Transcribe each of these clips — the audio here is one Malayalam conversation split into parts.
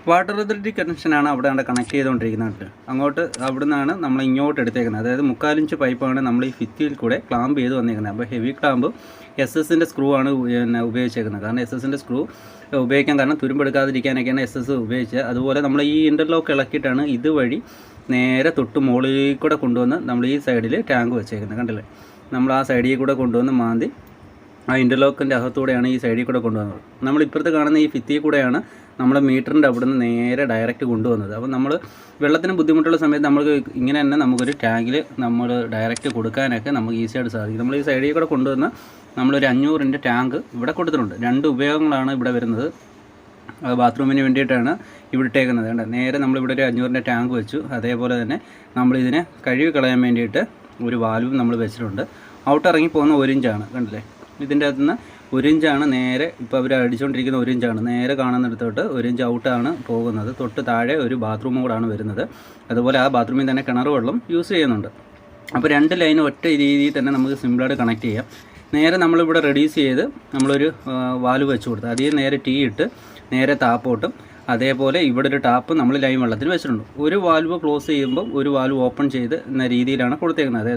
വാട്ടർ അതോറിറ്റി കണക്ഷനാണ് അവിടെ കണക്ട് ചെയ്തുകൊണ്ടിരിക്കുന്നത്. അങ്ങോട്ട് അവിടെ നിന്നാണ് നമ്മൾ ഇങ്ങോട്ട് എടുത്തേക്കുന്നത്. അതായത് 3/4 ഇഞ്ച് പൈപ്പാണ് നമ്മൾ ഈ ഭിത്തിയിൽ കൂടെ ക്ലാമ്പ് ചെയ്ത് വന്നിരിക്കുന്നത്. അപ്പോൾ ഹെവി ക്ലാമ്പ് SS-ൻ്റെ സ്ക്രൂ ആണ് ഉപയോഗിച്ചേക്കുന്നത്. കാരണം SS-ൻ്റെ സ്ക്രൂ ഉപയോഗിക്കാൻ കാരണം തുരുമ്പെടുക്കാതിരിക്കാനൊക്കെയാണ് SS ഉപയോഗിച്ചത്. അതുപോലെ നമ്മൾ ഈ ഇൻ്റർലോക്ക് ഇളക്കിയിട്ടാണ് ഇതുവഴി നേരെ തൊട്ട് മുകളിൽ കൂടെ കൊണ്ടുവന്ന് നമ്മൾ ഈ സൈഡിൽ ടാങ്ക് വെച്ചേക്കുന്നത്. കണ്ടില്ലേ, നമ്മൾ ആ സൈഡിൽ കൂടെ കൊണ്ടുവന്ന് മാന്തി ആ ഇൻ്റർലോക്കിൻ്റെ അകത്തൂടെയാണ് ഈ സൈഡിൽ കൂടെ കൊണ്ടുവന്നത്. നമ്മൾ ഇപ്പുറത്ത് കാണുന്ന ഈ ഭിത്തിയിൽ കൂടെയാണ് നമ്മുടെ മീറ്ററിൻ്റെ അവിടെ നിന്ന് നേരെ ഡയറക്റ്റ് കൊണ്ടുവന്നത്. അപ്പോൾ നമ്മൾ വെള്ളത്തിന് ബുദ്ധിമുട്ടുള്ള സമയത്ത് നമുക്ക് ഇങ്ങനെ തന്നെ നമുക്കൊരു ടാങ്കിൽ നമ്മൾ ഡയറക്റ്റ് കൊടുക്കാനൊക്കെ നമുക്ക് ഈസിയായിട്ട് സാധിക്കും. നമ്മൾ ഈ സൈഡിൽ കൂടെ കൊണ്ടുവന്ന് നമ്മളൊരു 500-ൻ്റെ ടാങ്ക് ഇവിടെ കൊടുത്തിട്ടുണ്ട്. 2 ഉപയോഗങ്ങളാണ് ഇവിടെ വരുന്നത്. ബാത്റൂമിന് വേണ്ടിയിട്ടാണ് ഇവിടെ ഇട്ടേക്കുന്നത്. കണ്ട, നേരെ നമ്മളിവിടെ ഒരു 500-ൻ്റെ ടാങ്ക് വെച്ചു. അതേപോലെ തന്നെ നമ്മളിതിനെ കഴുകി കളയാൻ വേണ്ടിയിട്ട് ഒരു വാൽവും നമ്മൾ വെച്ചിട്ടുണ്ട്. ഔട്ട് ഇറങ്ങി പോകുന്ന 1 ഇഞ്ചാണ്. കണ്ടില്ലേ, ഇതിൻ്റെ അകത്തു നിന്ന് 1 ഇഞ്ചാണ് നേരെ, ഇപ്പോൾ അവർ അടിച്ചുകൊണ്ടിരിക്കുന്ന 1 ഇഞ്ചാണ് നേരെ കാണുന്നിടത്തോട്ട് 1 ഇഞ്ച് ഔട്ടാണ് പോകുന്നത്. തൊട്ട് താഴെ ഒരു ബാത്റൂമും കൂടാണ് വരുന്നത്. അതുപോലെ ആ ബാത്റൂമിൽ തന്നെ കിണർ വെള്ളം യൂസ് ചെയ്യുന്നുണ്ട്. അപ്പോൾ 2 ലൈൻ ഒറ്റ രീതിയിൽ തന്നെ നമുക്ക് സിമ്പിളായിട്ട് കണക്ട് ചെയ്യാം. നേരെ നമ്മളിവിടെ റെഡ്യൂസ് ചെയ്ത് നമ്മളൊരു വാൽവ് വെച്ച് കൊടുത്ത് അതിൽ നേരെ ടീ ഇട്ട് നേരെ താപ്പോട്ടും അതേപോലെ ഇവിടെ ഒരു ടാപ്പ് നമ്മൾ ലൈൻ വെള്ളത്തിന് വെച്ചിട്ടുണ്ട്. ഒരു വാൽവ് ക്ലോസ് ചെയ്യുമ്പോൾ ഒരു വാൽവ് ഓപ്പൺ ചെയ്ത് എന്ന രീതിയിലാണ് കൊടുത്തേക്കുന്നത്.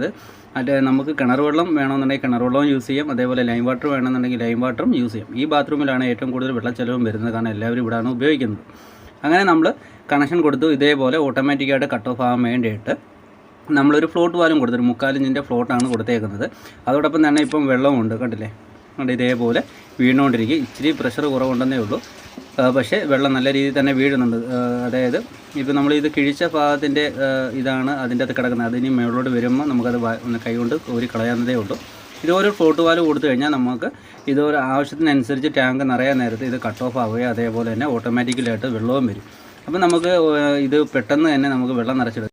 അതായത് നമുക്ക് കിണർ വെള്ളം വേണമെന്നുണ്ടെങ്കിൽ കിണർ വെള്ളവും യൂസ് ചെയ്യാം, അതേപോലെ ലൈം വാട്ടർ വേണമെന്നുണ്ടെങ്കിൽ ലൈം വാട്ടറും യൂസ് ചെയ്യാം. ഈ ബാത്റൂമിലാണ് ഏറ്റവും കൂടുതൽ വെള്ളച്ചെലവും വരുന്നത്, കാരണം എല്ലാവരും ഇവിടെയാണ് ഉപയോഗിക്കുന്നത്. അങ്ങനെ നമ്മൾ കണക്ഷൻ കൊടുത്തു. ഇതേപോലെ ഓട്ടോമാറ്റിക്കായിട്ട് കട്ട് ഓഫ് ആകാൻ വേണ്ടിയിട്ട് നമ്മളൊരു ഫ്ലോട്ട് വാലും കൊടുത്തു. 3/4 ഇഞ്ചിൻ്റെ ഫ്ലോട്ടാണ് കൊടുത്തേക്കുന്നത്. അതോടൊപ്പം തന്നെ ഇപ്പം വെള്ളമുണ്ട്, കണ്ടില്ലേ, ഇതേപോലെ വീണുകൊണ്ടിരിക്കും. ഇച്ചിരി പ്രഷർ കുറവുണ്ടെന്നേ ഉള്ളൂ, പക്ഷേ വെള്ളം നല്ല രീതിയിൽ തന്നെ വീഴുന്നുണ്ട്. അതായത് ഇപ്പോൾ നമ്മളിത് കിഴിച്ച ഭാഗത്തിൻ്റെ ഇതാണ് അതിൻ്റെ അകത്ത് കിടക്കുന്നത്. അതിന് മുകളിലോട്ട് വരുമ്പോൾ നമുക്കത് കൈകൊണ്ട് കോരി കളയാവുന്നതേ ഉള്ളൂ. ഇതൊരു ഫ്ലോട്ട് വാല് കൊടുത്തു കഴിഞ്ഞാൽ നമുക്ക് ഇതൊരു ആവശ്യത്തിനനുസരിച്ച് ടാങ്ക് നിറയാൻ നേരത്ത് ഇത് കട്ട് ഓഫ് ആവുകയും അതേപോലെ തന്നെ ഓട്ടോമാറ്റിക്കലായിട്ട് വെള്ളവും വരും. അപ്പോൾ നമുക്ക് ഇത് പെട്ടെന്ന് തന്നെ നമുക്ക് വെള്ളം നിറച്ചെടുക്കാം.